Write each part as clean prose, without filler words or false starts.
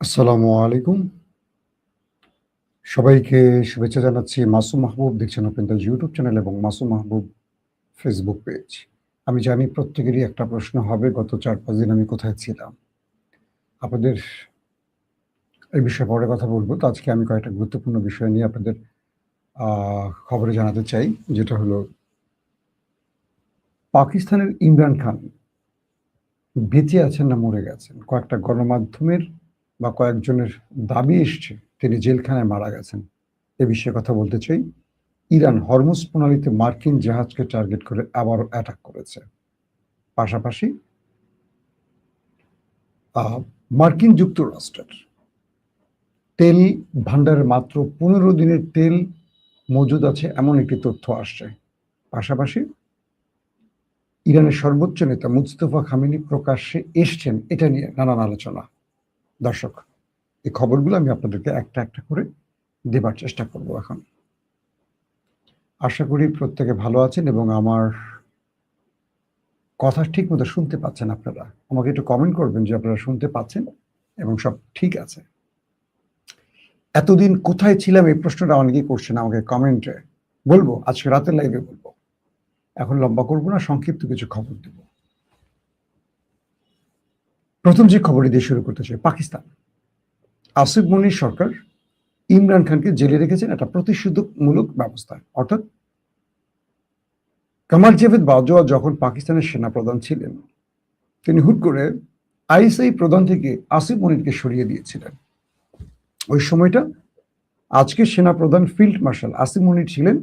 আসসালামু আলাইকুম। সবাইকে শুভেচ্ছা জানাচ্ছি। মাসুম মাহবুব দেখছেন ওপেন দ্য ইউটিউব চ্যানেল এবং মাসুম মাহবুব ফেসবুক পেজ। আমি জানি প্রত্যেকেরই একটা প্রশ্ন হবে, গত ৪-৫ দিন আমি কোথায় ছিলাম? আপনাদের এই বিষয়ে পরে কথা বলব। তো আজকে আমি কয়েকটা গুরুত্বপূর্ণ বিষয় নিয়ে আপনাদের আ খবরে জানাতে চাই। যেটা হলো পাকিস্তানের ইমরান খান বেঁচে আছেন না মরে গেছেন? কয়েকটা গণমাধ্যমের বা কয়েকজনের দাবি এসছে তিনি জেলখানায় মারা গেছেন। এ বিষয়ে কথা বলতে চাই। ইরান হরমুজ প্রণালীতে মার্কিন জাহাজকে টার্গেট করে আবারও অ্যাটাক করেছে। পাশাপাশি আ মার্কিন যুক্তরাষ্ট্রের তেল ভান্ডারে মাত্র ১৫ দিনের তেল মজুদ আছে এমন একটি তথ্য আসছে। পাশাপাশি ইরানের সর্বোচ্চ নেতা মুজতফা খামেনি প্রকাশ্যে এসছেন এটা নিয়ে নানান আলোচনা। দর্শক, এই খবরগুলো আমি আপনাদেরকে একটা, একটা করে দেবার চেষ্টা করব এখন। আশা করি প্রত্যেকে ভালো আছেন এবং আমার কথা ঠিকমতো শুনতে পাচ্ছেন আপনারা। আমাকে একটু কমেন্ট করবেন যে আপনারা শুনতে পাচ্ছেন এবং সব ঠিক আছে। এতদিন কোথায় ছিলাম এই প্রশ্নটা অনেকেই করছেন আমাকে কমেন্টে। বলবো আজকে রাতের লাইভে বলবো। এখন লম্বা করব না, সংক্ষিপ্ত কিছু খবর দেব। প্রথম যে খবরটি দিয়ে শুরু করতে চাই, পাকিস্তান। আসিফ মনির সরকার ইমরান খানকে জেলে রেখেছেন একটা প্রতিষেধকমূলক ব্যবস্থা। অর্থাৎ কামার জাভেদ বাজওয়া যখন পাকিস্তানের সেনাপ্রধান ছিলেন, তিনি হুট করে আইএসআই প্রধান থেকে আসিফ মনিরকে সরিয়ে দিয়েছিলেন। ওই সময়টা আজকের সেনাপ্রধান ফিল্ড মার্শাল আসিফ মনির ছিলেন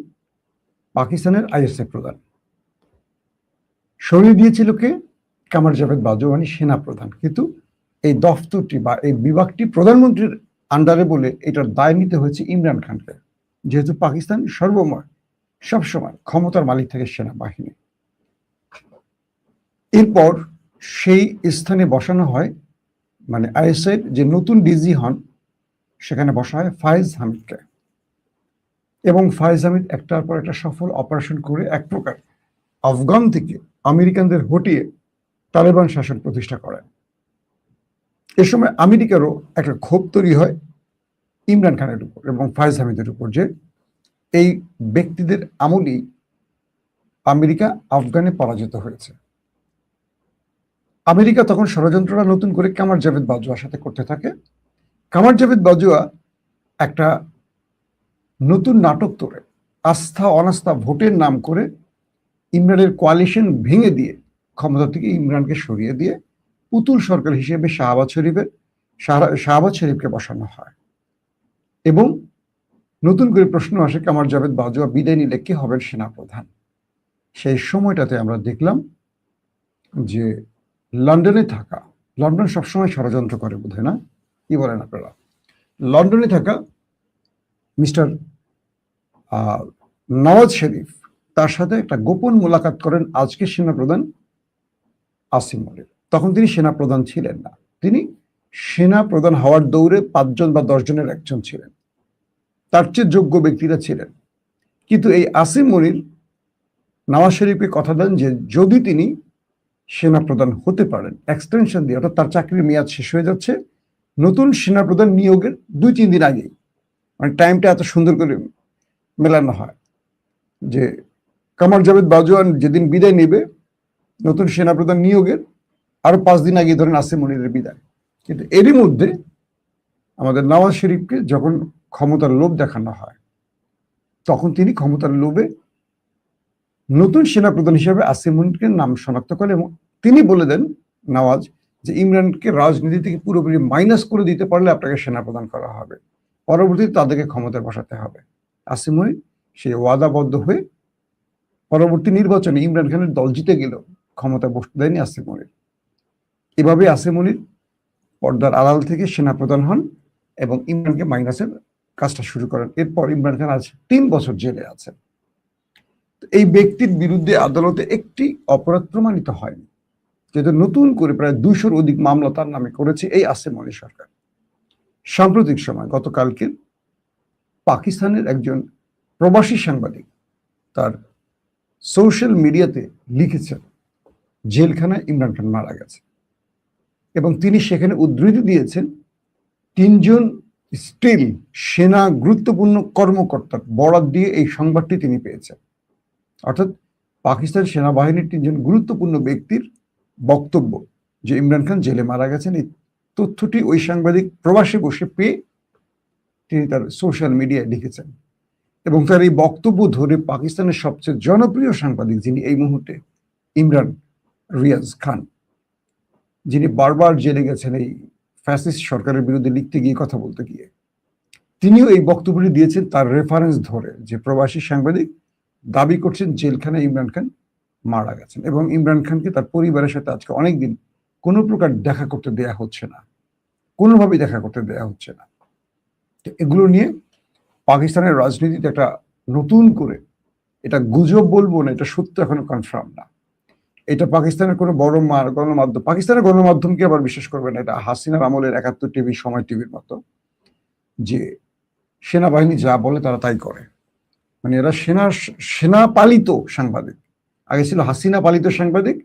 পাকিস্তানের আইএসএফ প্রধান। সরিয়ে দিয়েছিল কে? কামার জাভেদ বাজওয়ানি সেনাপ্রধান। কিন্তু এই দফতরটি বা এই বিভাগটি প্রধানমন্ত্রীর আন্ডারে বলে এটার দায় নিতে হয়েছে ইমরান খানকে, যেহেতু পাকিস্তান সবসময় ক্ষমতার মালিক থাকে সেনাবাহিনী। এরপর সেই স্থানে বসানো হয়, মানে আইএসআইয়ের যে নতুন ডিজি হন সেখানে বসা হয় ফায়েজ হামিদকে, এবং ফায়েজ হামিদ একটার পর একটা সফল অপারেশন করে এক প্রকার আফগান থেকে আমেরিকানদের হটিয়ে তালেবান শাসন প্রতিষ্ঠা করেন। এ সময় আমেরিকারও একটা ক্ষোভ তৈরি হয় ইমরান খানের উপর এবং ফায়েজ হামিদের উপর, যে এই ব্যক্তিদের আমলেই আমেরিকা আফগানে পরাজিত হয়েছে। আমেরিকা তখন ষড়যন্ত্রটা নতুন করে কামার জাভেদ বাজওয়ার সাথে করতে থাকে। কামার জাভেদ বাজওয়া একটা নতুন নাটক তোলে, আস্থা অনাস্থা ভোটের নাম করে ইমরানের কোয়ালিশন ভেঙে দিয়ে ক্ষমতা থেকে ইমরানকে সরিয়ে দিয়ে পুতুল সরকার হিসেবে শাহবাজ শরীফকে বসানো হয়। এবং নতুন করে প্রশ্ন আসে, কামার জাভেদ বাজওয়া বিদায় নিলে কে হবেন সেনাপ্রধান? সেই সময়টাতে আমরা দেখলাম যে লন্ডনে থাকা, লন্ডন সবসময় ষড়যন্ত্র করে বোধহয়, না কি বলেন আপনারা? লন্ডনে থাকা মিস্টার নওয়াজ শরীফ তার সাথে একটা গোপন মোলাকাত করেন আজকে সেনাপ্রধান আসিম মনির। তখন তিনি সেনাপ্রধান ছিলেন না, তিনি সেনাপ্রধান হওয়ার দৌড়ে 5 জন বা 10 জনের একজন ছিলেন, তার চেয়ে যোগ্য ব্যক্তিরা ছিলেন। কিন্তু এই আসিম মনির নওয়াজ শরীফকে কথা দেন যে যদি তিনি সেনাপ্রধান হতে পারেন, এক্সটেনশন দিয়ে, অর্থাৎ তার চাকরির মেয়াদ শেষ হয়ে যাচ্ছে নতুন সেনাপ্রধান নিয়োগের 2-3 দিন আগেই, মানে টাইমটা এত সুন্দর করে মেলানো হয় যে কামার জাভেদ বাজওয়ান যেদিন বিদায় নেবে নতুন সেনাপ্রধান নিয়োগের আরো 5 দিন আগে ধরেন আসিম মনিরের বিদায়। কিন্তু এরই মধ্যে আমাদের নওয়াজ শরীফকে যখন ক্ষমতার লোভ দেখানো হয়, তখন তিনি ক্ষমতার লোভে নতুন সেনাপ্রধান হিসেবে আসিম মনিরকে নাম শনাক্ত করেন এবং তিনি বলে দেন নওয়াজ যে ইমরানকে রাজনীতি থেকে পুরোপুরি মাইনাস করে দিতে পারলে আপনাকে সেনাপ্রধান করা হবে, পরবর্তীতে তাদেরকে ক্ষমতায় বসাতে হবে। আসিম মনির সেই ওয়াদাবদ্ধ হয়ে পরবর্তী নির্বাচনে ইমরান খানের দল জিতে গেল, ক্ষমতায় বসতে দেয়নি আসিম মনির। এভাবে আসিম মনির পর্দার আড়াল থেকে সেনাপ্রধান হন এবং ইমরানকে মাইনাসের কাজটা শুরু করেন। এরপর ইমরান খান আজ 3 বছর জেলে আছেন। এই ব্যক্তির বিরুদ্ধে আদালতে একটি অপরাধ প্রমাণিত হয়নি, যেহেতু নতুন করে প্রায় 200-র অধিক মামলা তার নামে করেছে এই আসিম মনির সরকার। সাম্প্রতিক সময় গতকালকে পাকিস্তানের একজন প্রবাসী সাংবাদিক তার সোশ্যাল মিডিয়াতে লিখেছেন জেলখানায় ইমরান খান মারা গেছে, এবং তিনি সেখানে উদ্ধৃতি দিয়েছেন তিনজন স্টিল সেনা গুরুত্বপূর্ণ কর্মকর্তার বরাত দিয়ে এই সংবাদটি তিনি পেয়েছেন। অর্থাৎ পাকিস্তান সেনাবাহিনীর তিনজন গুরুত্বপূর্ণ ব্যক্তির বক্তব্য যে ইমরান খান জেলে মারা গেছেন, এই তথ্যটি ওই সাংবাদিক প্রবাসে বসে পেয়ে তিনি তার সোশ্যাল মিডিয়ায় লিখেছেন। এবং তার এই বক্তব্য ধরে পাকিস্তানের সবচেয়ে জনপ্রিয় সাংবাদিক, যিনি এই মুহূর্তে ইমরান রিয়াজ খান, যিনি বারবার জেলে গেছেন এই ফ্যাসিস্ট সরকারের বিরুদ্ধে লিখতে গিয়ে, কথা বলতে গিয়ে, তিনিও এই বক্তব্যটি দিয়েছেন তার রেফারেন্স ধরে, যে প্রবাসী সাংবাদিক দাবি করছেন জেলখানায় ইমরান খান মারা গেছেন এবং ইমরান খানকে তার পরিবারের সাথে আজকে অনেকদিন কোনো প্রকার দেখা করতে দেয়া হচ্ছে না, কোনোভাবেই দেখা করতে দেয়া হচ্ছে না। এগুলো নিয়ে পাকিস্তানের রাজনীতিতে একটা নতুন করে, এটা গুজব বলবো না, এটা সত্য এখনো কনফার্ম না, এটা পাকিস্তানের কোনো বড় গণমাধ্যম, পাকিস্তানের গণমাধ্যমকে আবার বিশ্বাস করবে না, এটা হাসিনার আমলের 71 টিভি, সময় টিভির মতো, যে সেনাবাহিনী যা বলে তারা তাই করে। মানে এরা সেনা পালিত সাংবাদিক, আগে ছিল হাসিনা পালিত সাংবাদিক,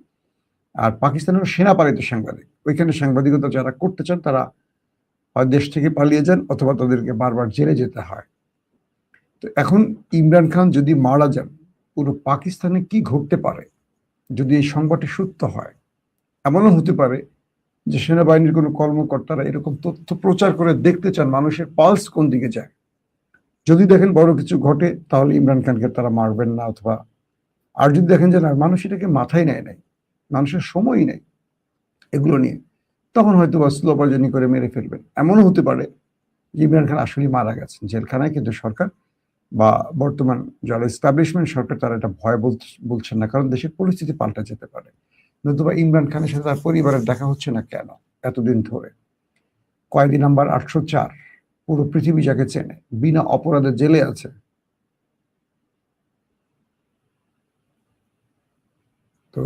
আর পাকিস্তানের সেনা পালিত সাংবাদিক। ওইখানে সাংবাদিকতা যারা করতে চান তারা হয় দেশ থেকে পালিয়ে যান অথবা তাদেরকে বারবার জেলে যেতে হয়। তো এখন ইমরান খান যদি মারা যান, পুরো পাকিস্তানে কি ঘটতে পারে যদি এই সংবাদটি সত্য হয়? এমনও হতে পারে যে সেনাবাহিনীর কোনো কর্মকর্তারা এরকম তথ্য প্রচার করে দেখতে চান মানুষের পালস কোন দিকে যায়। যদি দেখেন বড় কিছু ঘটে তাহলে ইমরান খানকে তারা মারবেন না, অথবা আর যদি দেখেন যে না, মানুষ এটাকে মাথায় নেয় নাই, মানুষের সময়ই নেই এগুলো নিয়ে, তখন হয়তো বা স্লো পয়জনিং করে মেরে ফেলবেন। এমনও হতে পারে যে ইমরান খান আসলেই মারা গেছেন জেলখানায়, কিন্তু সরকার বা বর্তমান যারা এস্টাবলিশমেন্ট সরকার তারা এটা ভয় বলছেন না, কারণ দেশের পরিস্থিতি পাল্টা যেতে পারে। নতুবা ইমরান খানের সাথে তার পরিবারের দেখা হচ্ছে না কেন এতদিন ধরে? কয়েদি নাম্বার 804 পুরো পৃথিবী যাকে চেনে, বিনা অপরাধে জেলে আছে। তো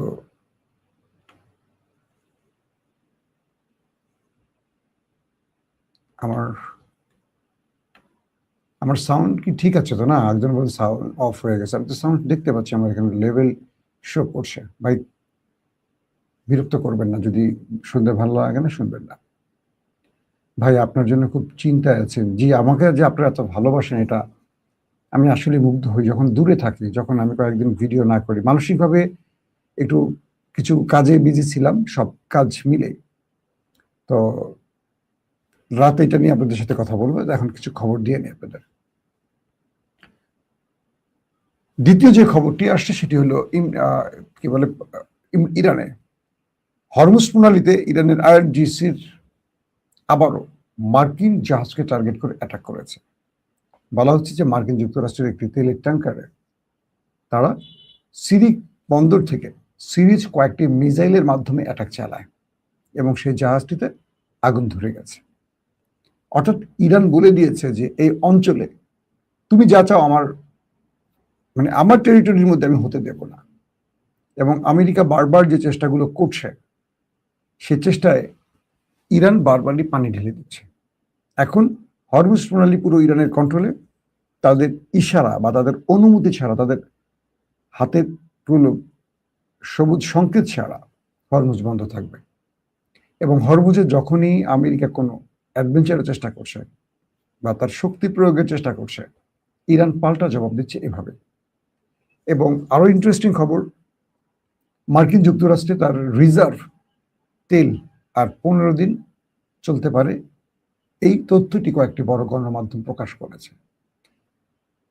আমার সাউন্ড কি ঠিক আছে তো? না, একজন বলছে সাউন্ড অফ হয়ে গেছে। আমি তো সাউন্ড দেখতে পাচ্ছি, আমার এখানে লেভেল শো করছে। ভাই বিরক্ত করবেন না, যদি শুনতে ভালো লাগে না শুনবেন না। ভাই আপনার জন্য খুব চিন্তায় আছেন। জি, আমাকে যে আপনারা এত ভালোবাসেন এটা আমি আসলে মুগ্ধ হই। যখন দূরে থাকি, যখন আমি কয়েকদিন ভিডিও না করি, মানসিকভাবে একটু কিছু কাজে বিজি ছিলাম, সব কাজ মিলে। তো রাতে এটা নিয়ে আপনাদের সাথে কথা বলবো, এখন কিছু খবর দিয়ে নিই আপনাদের। দ্বিতীয় যে খবরটি আসছে সেটি হলো কি বলে, ইরানে হরমুজ প্রণালীতে ইরানের আইআরজিসির আবারও মার্কিন জাহাজকে টার্গেট করে অ্যাটাক করেছে। বলা হচ্ছে যে মার্কিন যুক্তরাষ্ট্রের একটি তেলের ট্যাঙ্কারে তারা সিরিক বন্দর থেকে সিরিজ কয়েকটি মিসাইলের মাধ্যমে অ্যাটাক চালায় এবং সেই জাহাজটিতে আগুন ধরে গেছে। অর্থাৎ ইরান বলে দিয়েছে যে এই অঞ্চলে তুমি যা চাও আমার টেরিটরির মধ্যে আমি হতে দেব না। এবং আমেরিকা বারবার যে চেষ্টাগুলো করছে, সে চেষ্টায় ইরান বারবারই পানি ঢেলে দিচ্ছে। এখন হরমুজ প্রণালী পুরো ইরানের কন্ট্রোলে, তাদের ইশারা বা তাদের অনুমতি ছাড়া, তাদের হাতের কোনো সবুজ সংকেত ছাড়া হরমুজ বন্ধ থাকবে। এবং হরমুজে যখনই আমেরিকা কোনো অ্যাডভেঞ্চারের চেষ্টা করছে বা তার শক্তি প্রয়োগের চেষ্টা করছে, ইরান পাল্টা জবাব দিচ্ছে এভাবে। এবং আরো ইন্টারেস্টিং খবর, মার্কিন যুক্তরাষ্ট্রে তার রিজার্ভ তেল আর 15 দিন চলতে পারে, এই তথ্যটি কয়েকটি বড় গণমাধ্যম প্রকাশ করেছে।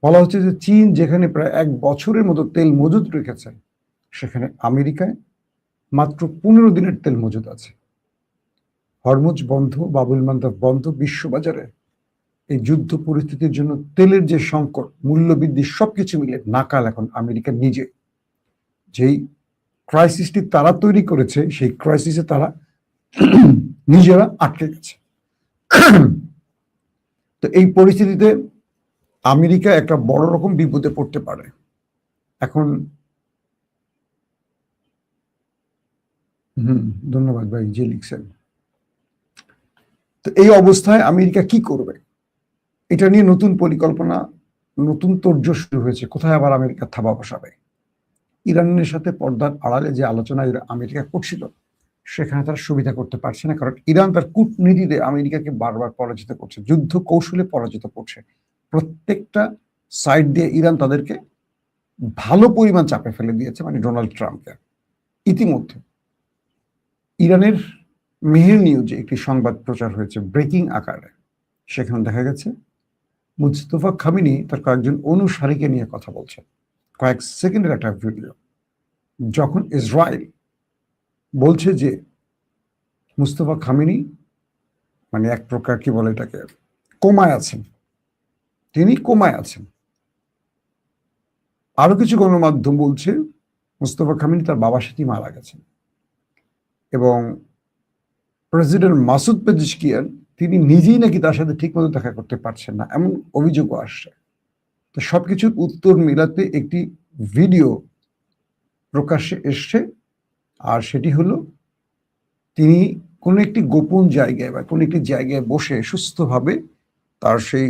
বলা হচ্ছে যে চীন যেখানে প্রায় 1 বছরের মতো তেল মজুদ রেখেছে, সেখানে আমেরিকায় মাত্র 15 দিনের তেল মজুদ আছে। হরমুজ বন্ধ, বাবুল মান্দাব বন্ধ, বিশ্ববাজারে এই যুদ্ধ পরিস্থিতির জন্য তেলের যে সংকট, মূল্যবৃদ্ধি, সবকিছু মিলে নাকাল এখন আমেরিকা নিজে। যেই ক্রাইসিসটি তারা তৈরি করেছে, সেই ক্রাইসিসে তারা নিজেরা আটকে গেছে। তো এই পরিস্থিতিতে আমেরিকা একটা বড় রকম বিপদে পড়তে পারে। এখন ধন্যবাদ ভাই যে লিখছেন। তো এই অবস্থায় আমেরিকা কি করবে, এটা নিয়ে নতুন পরিকল্পনা, নতুন তোড়জোড় শুরু হয়েছে। কোথায় আবার আমেরিকা থাবা বসাবে? ইরানের সাথে পর্দার আড়ালে যে আলোচনা আমেরিকা করছিল, সেখানে তারা সুবিধা করতে পারছে না, কারণ ইরান তার কূটনীতিতে আমেরিকাকে বারবার পরাজিত করছে, যুদ্ধ কৌশলে পরাজিত করছে। প্রত্যেকটা সাইড দিয়ে ইরান তাদেরকে ভালো পরিমাণ চাপে ফেলে দিয়েছে, মানে ডোনাল্ড ট্রাম্পকে। ইতিমধ্যে ইরানের মেহের নিউজে একটি সংবাদ প্রচার হয়েছে ব্রেকিং আকারে। সেখানে দেখা গেছে মুস্তফা খামেনি তার কয়েকজন অনুসারীকে নিয়ে কথা বলছেন, কয়েক সেকেন্ডের একটা ভিডিও, যখন ইসরায়েল বলছে যে মুস্তফা খামেনি মানে এক প্রকার কি বলে এটাকে, কোমায় আছেন, তিনি কোমায় আছেন। আরো কিছু গণমাধ্যম বলছে মুস্তফা খামেনি তার বাবার সাথে মারা গেছেন, এবং প্রেসিডেন্ট মাসুদ পেজিশকিয়ান তিনি নিজেই নাকি তার সাথে ঠিকমতো দেখা করতে পারছেন না, এমন অভিযোগও আসছে। তো সবকিছুর উত্তর মিলাতে একটি ভিডিও প্রকাশ্যে এসছে, আর সেটি হলো তিনি কোনো একটি গোপন জায়গায় বা কোনো একটি জায়গায় বসে সুস্থভাবে তার সেই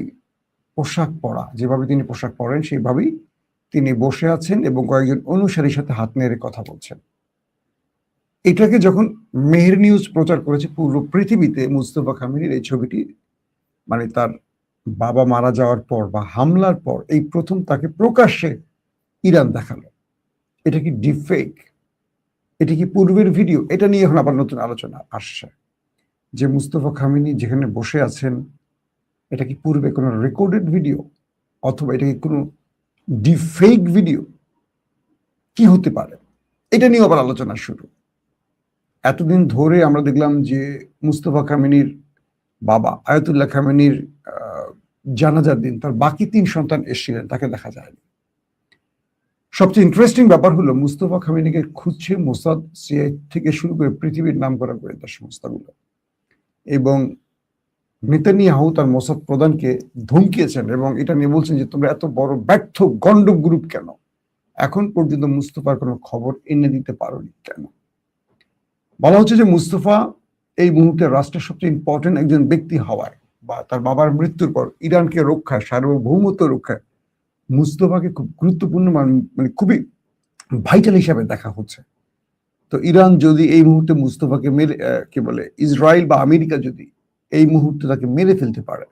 পোশাক পরা, যেভাবে তিনি পোশাক পরেন সেইভাবেই তিনি বসে আছেন এবং কয়েকজন অনুসারীর সাথে হাত নেড়ে কথা বলছেন। এটাকে যখন মেহের নিউজ প্রচার করেছে পুরো পৃথিবীতে, মুস্তফা খামেনির এই ছবিটি মানে তার বাবা মারা যাওয়ার পর বা হামলার পর এই প্রথম তাকে প্রকাশ্যে ইরান দেখালো। এটা কি ডিপফেক? এটা কি পূর্বের ভিডিও? এটা নিয়ে এখন আবার নতুন আলোচনা আসছে যে মুস্তফা খামেনি যেখানে বসে আছেন এটা কি পূর্বে কোনো রেকর্ডেড ভিডিও, অথবা এটা কি কোনো ডিপফেক ভিডিও? কি হতে পারে? এটা নিয়ে আবার আলোচনা শুরু। এতদিন ধরে আমরা দেখলাম যে মুস্তফা খামেনির বাবা আয়াতুল্লাহ খামেনির জানাজার দিন তার বাকি 3 সন্তান এসেছিলেন, তাকে দেখা যায়নি। সবচেয়ে ইন্টারেস্টিং ব্যাপার হলো মুস্তফা খামেনিকে খুঁজছে মোসাদ, সিআইএ থেকে শুরু করে পৃথিবীর নামকরা গোয়েন্দা সংস্থাগুলো, এবং নেতানিয়াহু তার মোসাদ প্রধানকে ধমকিয়েছেন এবং এটা নিয়ে বলছেন যে তোমরা এত বড় ব্যর্থ গন্ড গ্রুপ কেন, এখন পর্যন্ত মুস্তফার কোনো খবর এনে দিতে পারোনি কেন? বলা হচ্ছে যে মুস্তফা এই মুহূর্তে রাষ্ট্রের সবচেয়ে ইম্পর্টেন্ট একজন ব্যক্তি হওয়ায় বা তার বাবার মৃত্যুর পর ইরানকে রক্ষায়, সার্বভৌমত্ব রক্ষায় মুস্তফাকে খুব গুরুত্বপূর্ণ মানে খুবই ভাইটাল হিসাবে দেখা হচ্ছে। তো ইরান যদি এই মুহূর্তে মুস্তফাকে মেরে কি বলে ইসরায়েল বা আমেরিকা যদি এই মুহূর্তে তাকে মেরে ফেলতে পারে,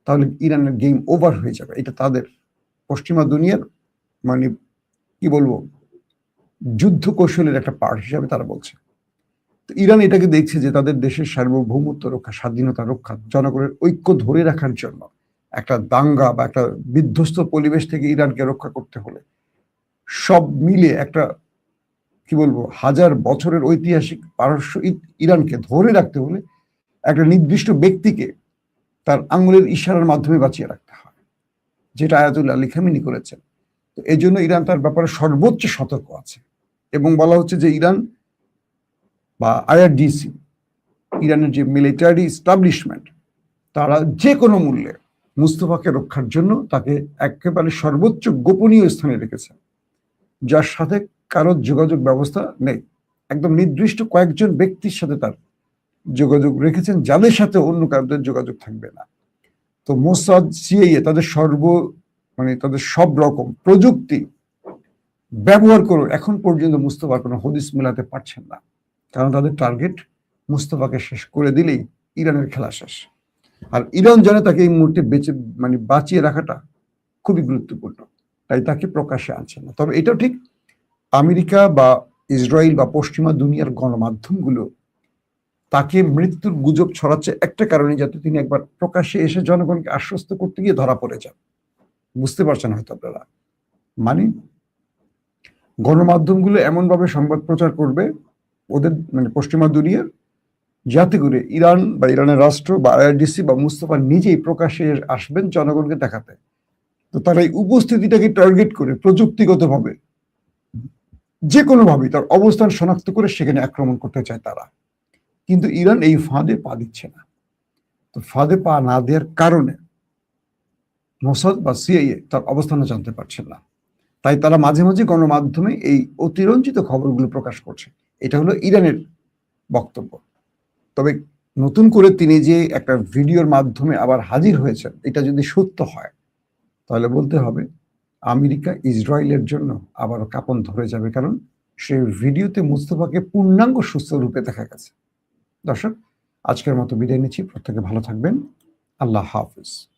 তাহলে ইরানের গেম ওভার হয়ে যাবে। এটা তাদের পশ্চিমা দুনিয়ার মানে কি বলবো যুদ্ধ কৌশলের একটা পার্ট হিসাবে তারা বলছে। তো ইরান এটাকে দেখছে যে তাদের দেশের সার্বভৌমত্ব রক্ষা, স্বাধীনতা রক্ষা, জনগণের ঐক্য ধরে রাখার জন্য একটা দাঙ্গা বা একটা বিধ্বস্ত পরিবেশ থেকে ইরানকে রক্ষা করতে হলে সব মিলে একটা কি বলবো 1000 বছরের ঐতিহাসিক পারস্য ইরানকে ধরে রাখতে হলে একটা নির্দিষ্ট ব্যক্তিকে তার আঙুলের ইশারার মাধ্যমে বাঁচিয়ে রাখতে হয়, যেটা আয়াতুল্লাহ আলী খামেনি করেছেন। তো এই জন্য ইরান তার ব্যাপারে সর্বোচ্চ সতর্ক আছে, এবং বলা হচ্ছে যে ইরান বা আইআরডিসি, ইরানের যে মিলিটারি এস্টাবলিশমেন্ট, তারা যে কোনো মূল্যে মুস্তফাকে রক্ষার জন্য তাকে একেবারে সর্বোচ্চ গোপনীয় স্থানে রেখেছে, যার সাথে কারো যোগাযোগ ব্যবস্থা নেই। একদম নির্দিষ্ট কয়েকজন ব্যক্তির সাথে তার যোগাযোগ রেখেছেন, যাদের সাথে অন্য কারোদের যোগাযোগ থাকবে না। তো মোসাদ, সিআইএ তাদের তাদের সব রকম প্রযুক্তি ব্যবহার করে এখন পর্যন্ত মুস্তফার কোনো হদিস মেলাতে পারছেন না, কারণ তাদের টার্গেট মুস্তফাকে শেষ করে দিলেই ইরানের খেলা শেষ। আর ইরান জানে তাকে এই মুহূর্তে বাঁচিয়ে রাখাটা খুবই গুরুত্বপূর্ণ, তাই তাকে প্রকাশ্যে আনছে না। তবে এটাও ঠিক, আমেরিকা বা ইসরায়েল বা পশ্চিমা দুনিয়ার গণমাধ্যমগুলো তাকে মৃত্যুর গুজব ছড়াচ্ছে একটা কারণে, যাতে তিনি একবার প্রকাশ্যে এসে জনগণকে আশ্বস্ত করতে গিয়ে ধরা পড়ে যান। বুঝতে পারছেন হয়তো আপনারা, মানে গণমাধ্যমগুলো এমন ভাবে সংবাদ প্রচার করবে ওদের পশ্চিমা দুনিয়ার, যাতে করে ইরান বা ইরানের রাষ্ট্র বা আইআরডিসি বা মুস্তফা নিজেই প্রকাশ্যে আসবেন জনগণকে দেখাতে। তো তারা এই উপস্থিতিটাকে টার্গেট করে প্রযুক্তিগতভাবে যে কোনোভাবেই তার অবস্থান শনাক্ত করে সেখানে আক্রমণ করতে চায় তারা, কিন্তু ইরান এই ফাঁদে পা দিচ্ছে না। তো ফাঁদে পা না দেওয়ার কারণে মোসাদ বা সিআইএ তার অবস্থানও জানতে পারছেন না, তাই তারা মাঝে মাঝে গণমাধ্যমে এই অতিরঞ্জিত খবরগুলো প্রকাশ করছে। এটা হলো ইরানের বক্তব্য। তবে নতুন করে তিনি যে একটা ভিডিওর মাধ্যমে আবার হাজির হয়েছেন, এটা যদি সত্য হয় তাহলে বলতে হবে আমেরিকা ইসরায়েলের জন্য আবারও কাঁপন ধরে যাবে, কারণ সেই ভিডিওতে মুস্তফাকে পূর্ণাঙ্গ সুস্থ রূপে দেখা গেছে। দর্শক, আজকের মতো বিদায় নিচ্ছি। প্রত্যেকে ভালো থাকবেন। আল্লাহ হাফিজ।